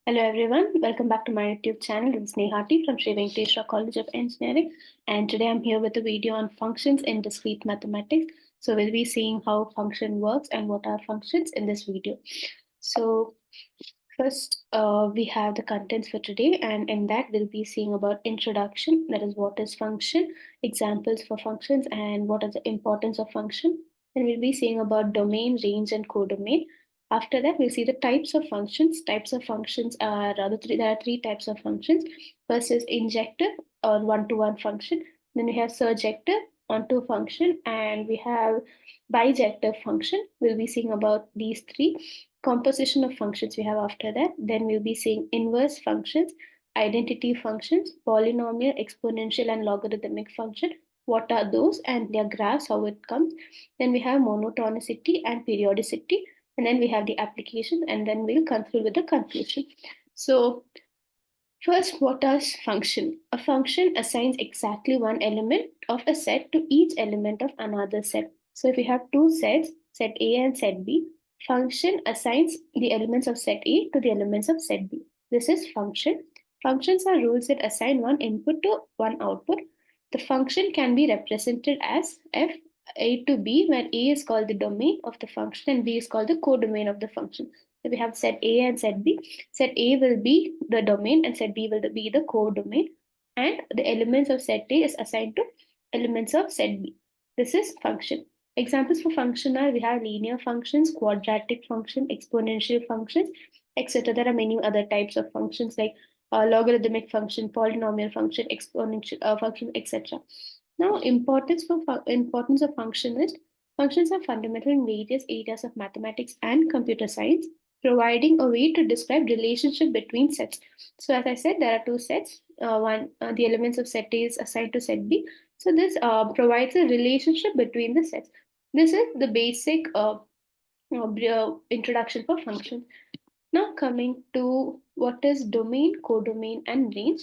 Hello everyone, welcome back to my YouTube channel. This is Nehati from Sri Venkateswara College of Engineering, and today I'm here with a video on functions in discrete mathematics. So we'll be seeing how function works and what are functions in this video. So first, we have the contents for today, and in that we'll be seeing about introduction, that is what is function, examples for functions, and what is the importance of function. Then we'll be seeing about domain, range, and codomain. After that, we'll see the types of functions. Types of functions are there are three types of functions. First is injective or one-to-one function. Then we have surjective onto function, and we have bijective function. We'll be seeing about these three composition of functions we have after that. Then we'll be seeing inverse functions, identity functions, polynomial, exponential, and logarithmic function. What are those and their graphs, how it comes. Then we have monotonicity and periodicity. And then we have the application, and then we'll conclude with the conclusion. So first, what is function? A function assigns exactly one element of a set to each element of another set. So if we have two sets, set A and set B, function assigns the elements of set A to the elements of set B. This is function. Functions are rules that assign one input to one output. The function can be represented as f A to B, where A is called the domain of the function and B is called the codomain of the function. So we have set A and set B. Set A will be the domain and set B will be the codomain. And the elements of set A is assigned to elements of set B. This is function. Examples for function are we have linear functions, quadratic function, exponential functions, etc. There are many other types of functions like logarithmic function, polynomial function, exponential function, etc. Now, importance of function is functions are fundamental in various areas of mathematics and computer science, providing a way to describe relationship between sets. So, as I said, there are two sets. The elements of set A is assigned to set B. So, this provides a relationship between the sets. This is the basic introduction for functions. Now coming to what is domain, codomain, and range.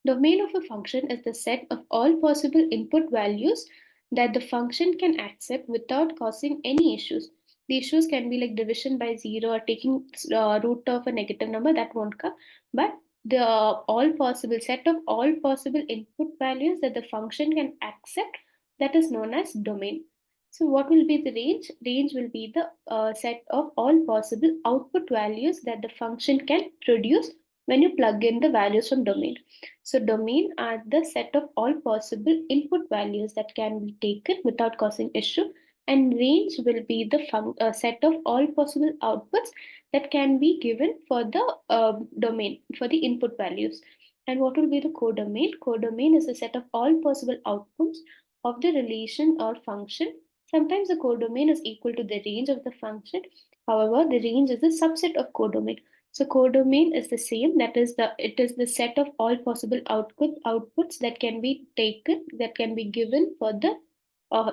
Domain of a function is the set of all possible input values that the function can accept without causing any issues. The issues can be like division by zero or taking root of a negative number that won't come, but the all possible set of all possible input values that the function can accept, that is known as domain. So what will be the range? Range will be the set of all possible output values that the function can produce when you plug in the values from domain. So domain are the set of all possible input values that can be taken without causing issue, and range will be the set of all possible outputs that can be given for the domain for the input values. And what will be the codomain? Codomain is the set of all possible outputs of the relation or function. Sometimes the codomain is equal to the range of the function. However, the range is a subset of codomain. So codomain is the same. That is it is the set of all possible outputs that can be taken, that can be given for the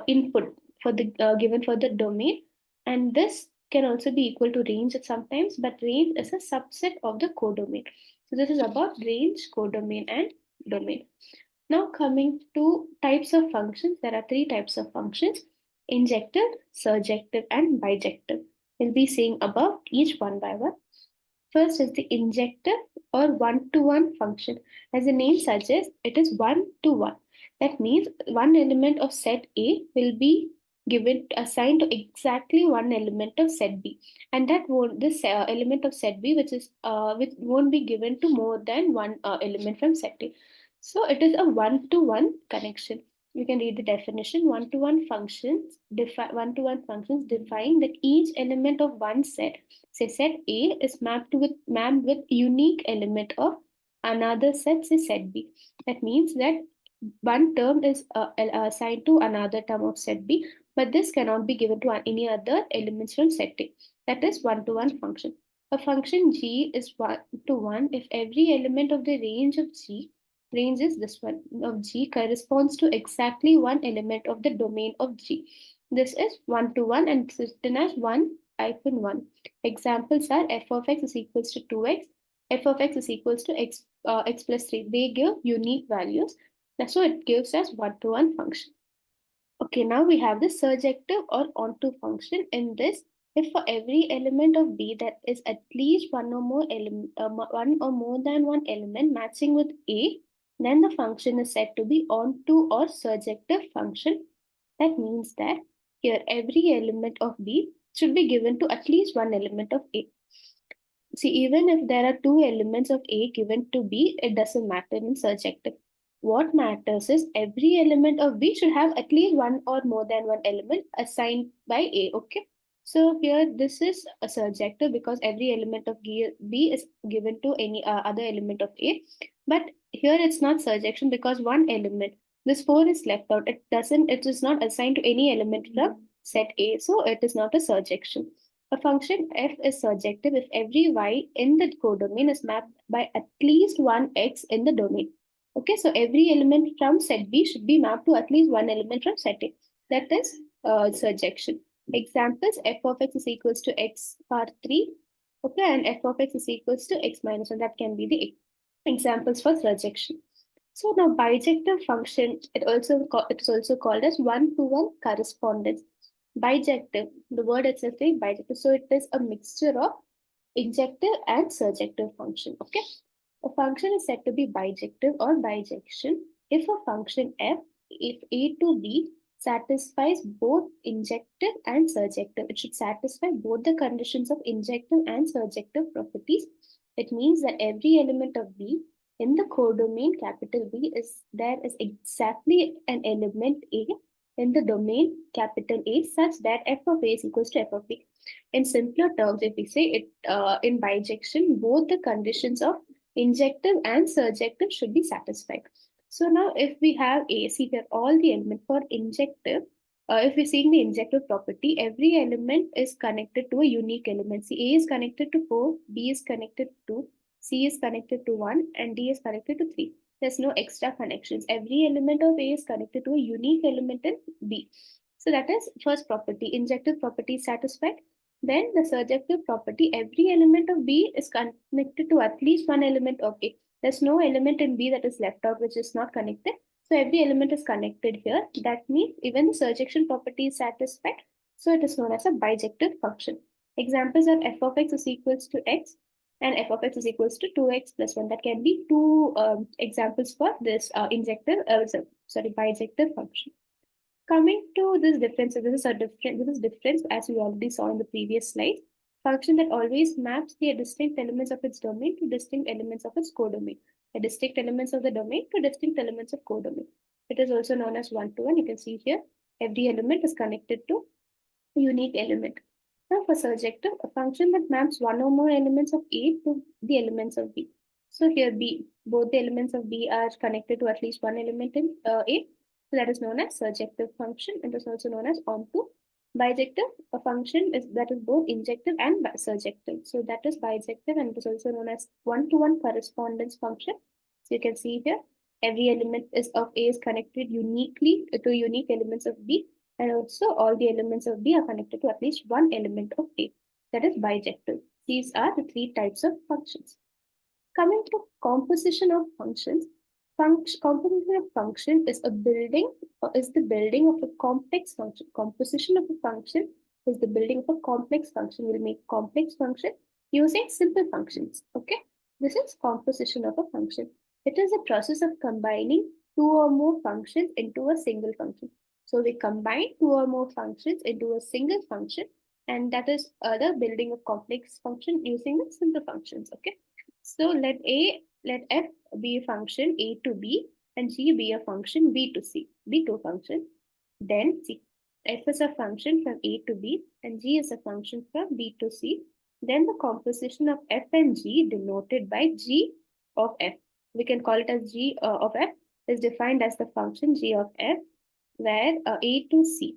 input for the given for the domain, and this can also be equal to range at sometimes. But range is a subset of the codomain. So this is about range, codomain, and domain. Now coming to types of functions, there are three types of functions: injective, surjective, and bijective. We'll be seeing above each one by one. First is the injective or one-to-one function. As the name suggests, it is one-to-one. That means one element of set A will be given assigned to exactly one element of set B, and that won't this element of set B, which won't be given to more than one element from set A. So it is a one-to-one connection. You can read the definition. One-to-one functions define that each element of one set, say set A, is mapped with unique element of another set, say set B. That means that one term is assigned to another term of set B, but this cannot be given to any other elements from set A. That is one-to-one function. A function G is one-to-one if every element of the range of G, range is this one of G, corresponds to exactly one element of the domain of G. This is one-to-one and it's written as 1-1. Examples are f of x is equals to 2x, f of x is equals to x plus 3. They give unique values. That's why it gives us one-to-one function. Okay, now we have the surjective or onto function. In this, If for every element of B there is at least one or more one or more than one element matching with A, then the function is said to be onto or surjective function. That means that here every element of B should be given to at least one element of A. See, even if there are two elements of A given to B, it doesn't matter in surjective. What matters is every element of B should have at least one or more than one element assigned by A. Okay. So here this is a surjective because every element of B is given to any other element of A. But here it's not surjection because one element, this 4 is left out. It is not assigned to any element from set A. So it is not a surjection. A function f is surjective if every y in the codomain is mapped by at least one x in the domain. Okay, so every element from set B should be mapped to at least one element from set A. That is surjection. Examples: f of x is equals to x power 3. Okay, and f of x is equals to x minus 1. That can be the examples for surjection. So now bijective function, it is also called as one-to-one correspondence. Bijective, the word itself is bijective. So it is a mixture of injective and surjective function. Okay. A function is said to be bijective or bijection if a function f, if A to B satisfies both injective and surjective. It should satisfy both the conditions of injective and surjective properties. It means that every element of B in the codomain capital B is exactly an element A in the domain capital A such that f of A is equals to f of B. In simpler terms, if we say it in bijection, both the conditions of injective and surjective should be satisfied. So now if we have A, see here all the elements for injective, if we're seeing the injective property, every element is connected to a unique element. See, A is connected to 4, B is connected to 2, C is connected to 1, and D is connected to 3. There's no extra connections. Every element of A is connected to a unique element in B. So that is first property. Injective property is satisfied. Then the surjective property, every element of B is connected to at least one element of A. There's no element in B that is left out which is not connected. So every element is connected here. That means even the surjection property is satisfied. So it is known as a bijective function. Examples are f of x is equals to x and f of x is equals to 2x plus 1. That can be two examples for this bijective function. Coming to this difference, this is difference as we already saw in the previous slide. Function that always maps the distinct elements of its domain to distinct elements of its codomain. The distinct elements of the domain to distinct elements of codomain. It is also known as one-to-one. You can see here, every element is connected to a unique element. Now for surjective, a function that maps one or more elements of A to the elements of B. So here B, both the elements of B are connected to at least one element in A. So that is known as surjective function. It is also known as onto. Bijective, a function that is both injective and surjective. So that is bijective and it is also known as one-to-one correspondence function. So you can see here, every element of A is connected uniquely to unique elements of B, and also all the elements of B are connected to at least one element of A. That is bijective. These are the three types of functions. Coming to composition of functions, composition of function is the building of a complex function. Composition of a function is the building of a complex function. We'll make complex function using simple functions. Okay, this is composition of a function. It is a process of combining two or more functions into a single function. So we combine two or more functions into a single function, and that is the building of complex function using the simple functions. Okay. So let f be a function a to b and g be a function b to c, be two functions. Then c, f is a function from a to b and g is a function from b to c. Then the composition of f and g denoted by g of f. We can call it as g of f is defined as the function g of f where a to c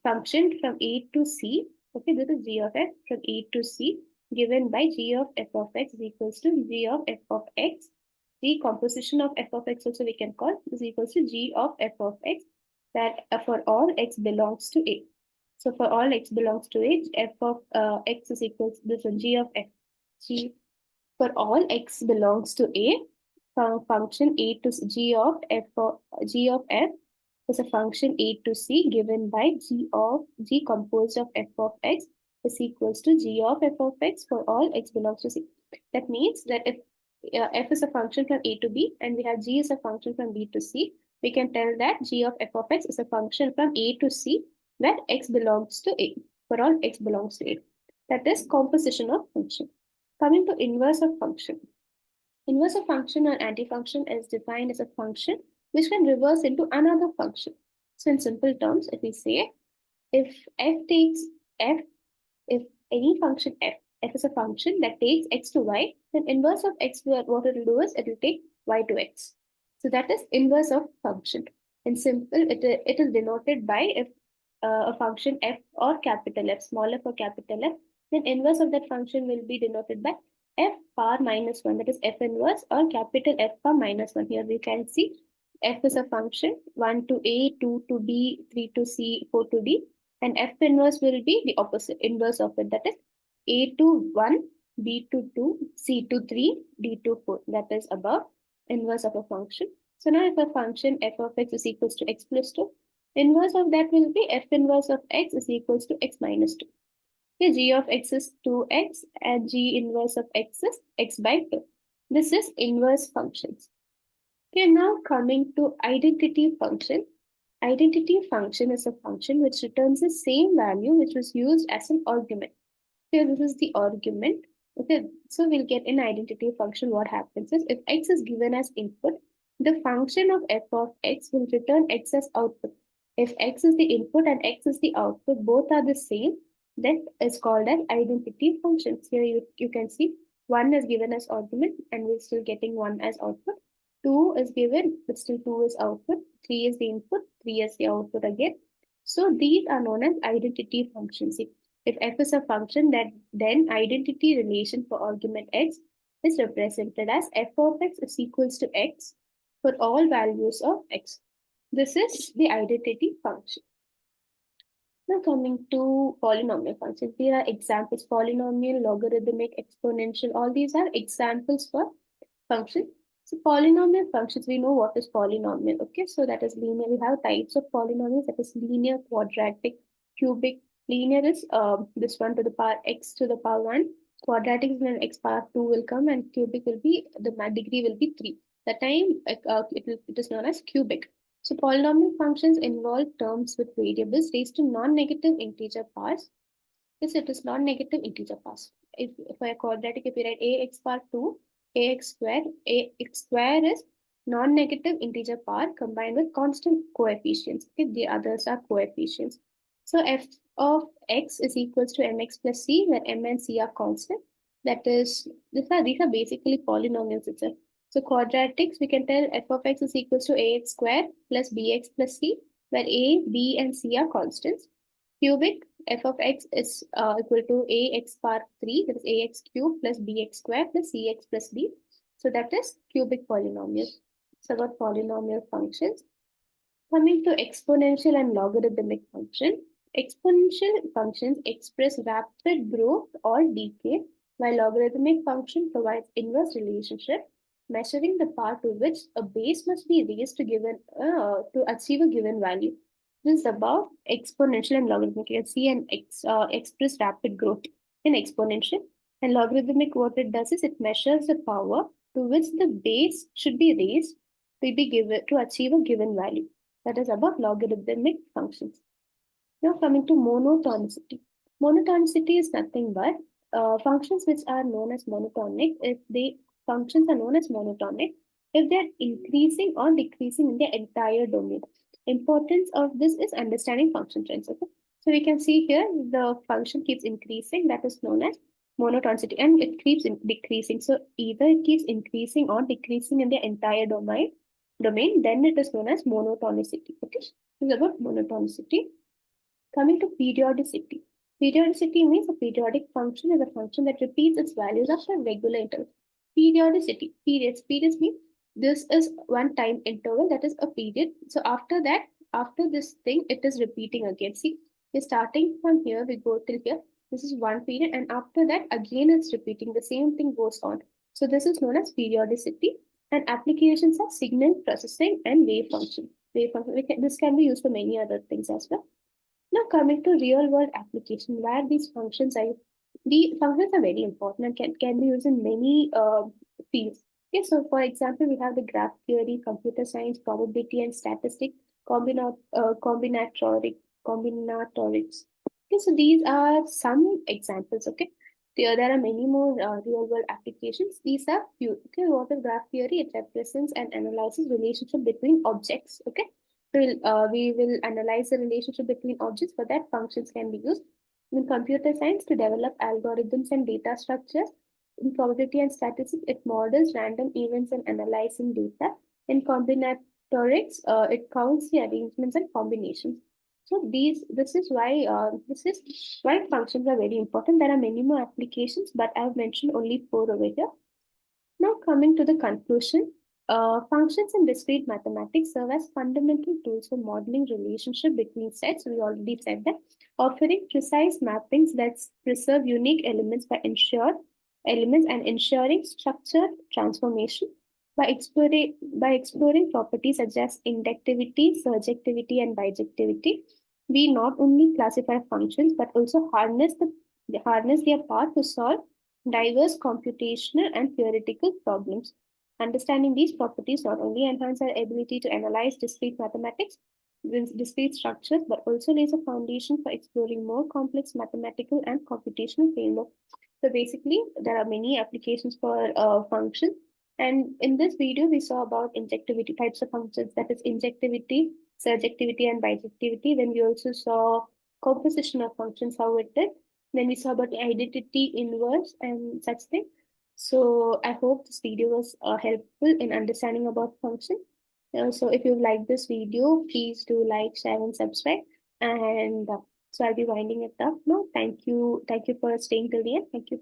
function from a to c. Okay, this is g of f from a to c given by g of f of x is equals to g of f of x. The composition of f of x also we can call is equals to g of f of x that for all x belongs to a. So for all x belongs to a, f of x is equals to this one, g of f. G for all x belongs to a, function a to g of f is a function a to c given by g composed of f of x is equals to g of f of x for all x belongs to C. That means that if f is a function from A to B and we have g is a function from B to C, we can tell that g of f of x is a function from A to C where x belongs to A, for all x belongs to A. That is composition of function. Coming to inverse of function. Inverse of function or anti-function is defined as a function which can reverse into another function. So in simple terms, if we say if f takes f, if any function f is a function that takes x to y, then inverse of x, what it will do is it will take y to x. So that is inverse of function. In simple, it is denoted by if a function f or capital F, small f or capital F, then inverse of that function will be denoted by f power minus 1, that is f inverse, or capital F power minus 1. Here we can see f is a function 1 to a, 2 to b, 3 to c, 4 to d, and f inverse will be the opposite inverse of it, that is a to 1, b to 2, c to 3, d to 4. That is above inverse of a function. So now if a function f of x is equals to x plus 2, inverse of that will be f inverse of x is equals to x minus 2. Here g of x is 2x and g inverse of x is x by 2. This is inverse functions. Okay, now coming to identity function. Identity function is a function which returns the same value which was used as an argument. Here this is the argument. Okay, so we'll get an identity function. What happens is if x is given as input, the function of f of x will return x as output. If x is the input and x is the output, both are the same, that is called as identity functions. Here you can see 1 is given as argument and we're still getting 1 as output. 2 is given, but still 2 is output. 3 is the input, 3 is the output again. So these are known as identity functions. If f is a function, that then identity relation for argument x is represented as f of x is equals to x for all values of x. This is the identity function. Now coming to polynomial functions, there are examples: polynomial, logarithmic, exponential. All these are examples for function. So polynomial functions, we know what is polynomial. Okay, so that is linear. We have types of polynomials, that is linear, quadratic, cubic. Linear is this one to the power x to the power 1. Quadratic is when x power 2 will come, and cubic will be, the degree will be 3. That time it is known as cubic. So polynomial functions involve terms with variables raised to non-negative integer powers. Yes, it is non-negative integer powers. If for a quadratic, if we write ax power 2, ax square is non-negative integer power combined with constant coefficients. Okay, the others are coefficients. So f of x is equals to mx plus c, where m and c are constant. That is, these are basically polynomials itself. So quadratics, we can tell f of x is equals to ax square plus bx plus c, where a, b, and c are constants. Cubic, f of x is equal to ax power 3, that is ax cube plus bx square plus cx plus d. So that is cubic polynomial. So about polynomial functions. Coming to exponential and logarithmic function. Exponential functions express rapid growth or decay, while logarithmic function provides inverse relationship, measuring the power to which a base must be raised to achieve a given value. This is about exponential and logarithmic. You can see an express rapid growth in exponential, and logarithmic. What it does is it measures the power to which the base should be raised to be given to achieve a given value. That is about logarithmic functions. Now coming to monotonicity. Monotonicity is nothing but functions which are known as monotonic. If they functions are known as monotonic if they are increasing or decreasing in their entire domain. Importance of this is understanding function trends. Okay, so we can see here the function keeps increasing. That is known as monotonicity, and it keeps decreasing. So either it keeps increasing or decreasing in the entire domain. Then it is known as monotonicity. Okay, this is about monotonicity. Coming to periodicity. Periodicity means a periodic function is a function that repeats its values after regular interval. Periodicity. Periods mean this is one time interval, that is a period. So after that, after this thing, it is repeating again. See, we're starting from here, we go till here. This is one period, and after that, again it's repeating. The same thing goes on. So this is known as periodicity, and applications are signal processing and wave function. This can be used for many other things as well. Now coming to real world application, where the functions are very important and can be used in many fields. Okay, so for example, we have the graph theory, computer science, probability and statistics, combinatoric, combinatorics. Okay, so these are some examples. Okay, there are many more real world applications. These are few. Okay, what is graph theory? It represents and analyzes relationship between objects. Okay, we will analyze the relationship between objects. For that, functions can be used. In computer science, to develop algorithms and data structures. In probability and statistics, it models random events and analyzing data. In combinatorics, it counts the arrangements and combinations. So this is why functions are very important. There are many more applications, but I've mentioned only four over here. Now, coming to the conclusion, functions in discrete mathematics serve as fundamental tools for modeling relationship between sets. We already said that, offering precise mappings that preserve unique elements and ensuring structured transformation by exploring properties such as inductivity, surjectivity, and bijectivity. We not only classify functions but also harness their power to solve diverse computational and theoretical problems. Understanding these properties not only enhance our ability to analyze discrete structures, but also lays a foundation for exploring more complex mathematical and computational frameworks. So basically, there are many applications for functions. And in this video, we saw about injectivity types of functions, that is injectivity, surjectivity, and bijectivity. Then we also saw composition of functions, how it did. Then we saw about the identity inverse and such thing. So I hope this video was helpful in understanding about function. So if you like this video, please do like, share, and subscribe. And so I'll be winding it up now. Thank you for staying till the end. Thank you.